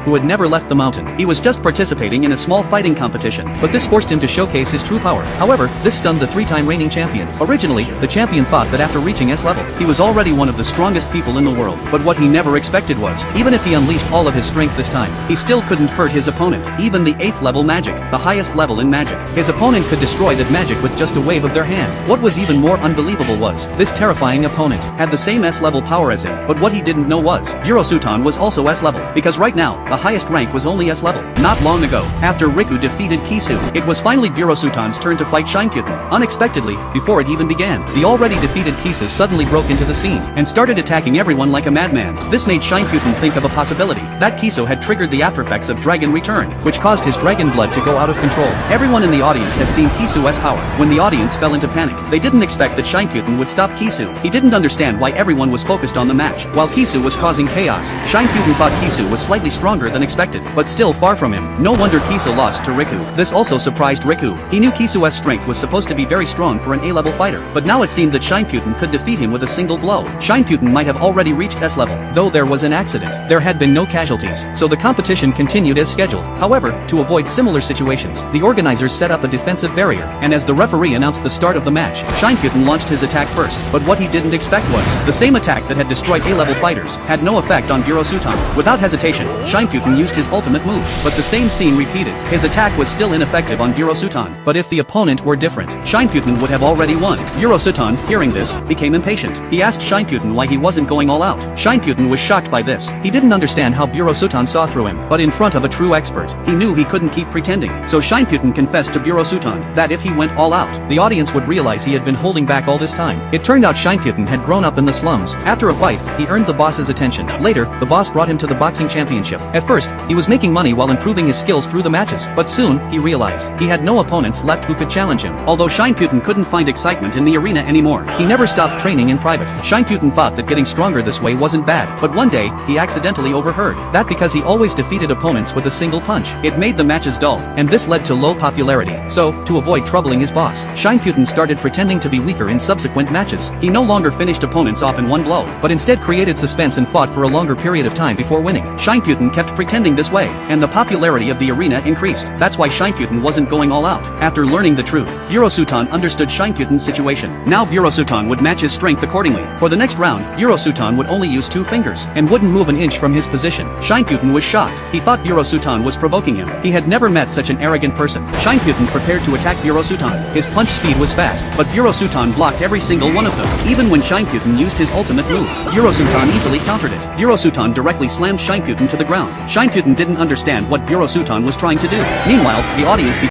who had never left the mountain. He was just participating in a small fighting competition, but this forced him to showcase his true power. However, this stunned the three-time reigning champion. Originally, the champion thought that after reaching S level, he was already one of the strongest people in the world. But what he never expected was, even if he unleashed all of his strength this time, he still couldn't hurt his opponent. Even the 8th level magic, the highest level in magic, his opponent could destroy that magic with just a wave of their hand. What was even more unbelievable was, this terrifying opponent had the same S level power as him, but what he didn't know was, Ossan was also S level, because right now, the highest rank was only S level. Not long ago, after Riku defeated Kisu, it was finally Ossan's turn to fight Shinkyuten. Unexpectedly, before it even began, the already defeated Kisu suddenly broke into the scene, and started attacking everyone like a madman. This made Shinkyuten think of a possibility, that Kisu had triggered the aftereffects of Dragon Return, which caused his dragon blood to go out of control. Everyone in the audience had seen Kisu's power. When the audience fell into panic, they didn't expect that Shinkyuten would stop Kisu. He didn't understand why everyone was focused on the match, while Kisu was causing chaos. Shinkyuten thought Kisu was slightly stronger than expected, but still far from him. No wonder Kisu lost to Riku. This also surprised Riku. He knew Kisu's strength was supposed to be very strong for an A-level fighter, but now it seemed that Shinkyuten could defeat him with a single blow. Shinkyuten might have already reached S level, though there was an accident. There had been no casualties, so the competition continued as scheduled. However, to avoid similar situations, the organizers set up a defensive barrier, and as the referee announced the start of the match, Shinkyuten launched his attack first, but what he didn't expect was, the same attack that had destroyed A-level fighters, had no effect on Ossan. Without hesitation, Shinkyuten used his ultimate move, but the same scene repeated. His attack was still ineffective on Ossan, but if the opponent were different, Shinkyuten would have already won. Ossan, hearing this, became impatient. He asked Shinkyuten why he wasn't going all out. Shinkyuten was shocked by this. He didn't understand how Ossan saw through him, but in front of a true expert, he knew he couldn't keep pretending. So Shinkyuten confessed to Ossan that if he went all out, the audience would realize he had been holding back all this time. It turned out Shinkyuten had grown up in the slums. After a fight, he earned the boss's attention. Later, the boss brought him to the boxing championship. At first, he was making money while improving his skills through the matches, but soon, he realized, he had no opponents left who could challenge him. Although Shinkyuten couldn't find excitement in the arena anymore, he never stopped training in private. Shinkyuten thought that getting stronger this way wasn't bad, but one day, he accidentally overheard that because he always defeated opponents with a single punch, it made the matches dull, and this led to low popularity. So, to avoid troubling his boss, Shinkyuten started pretending to be weaker in subsequent matches. He no longer finished opponents off in one blow, but instead created suspense and fought for a longer period of time before winning. Shinkyuten kept pretending this way, and the popularity of the arena increased. That's why Shinkyuten wasn't going all out. After learning the truth, Ossan understood Shinkyuten's situation. Now Ossan would match his strength accordingly. For the next round, Ossan would only use 2 fingers, and wouldn't move an inch from his position. Shinkyuten was shocked. He thought Ossan was provoking him. He had never met such an arrogant person. Shinkyuten prepared to attack Ossan. His punch speed was fast, but Ossan blocked every single one of them. Even when Shinkyuten used his ultimate move, Ossan easily countered it. Ossan directly slammed Shinkyuten to the ground. Shinkyuten didn't understand what Ossan was trying to do. Meanwhile, the audience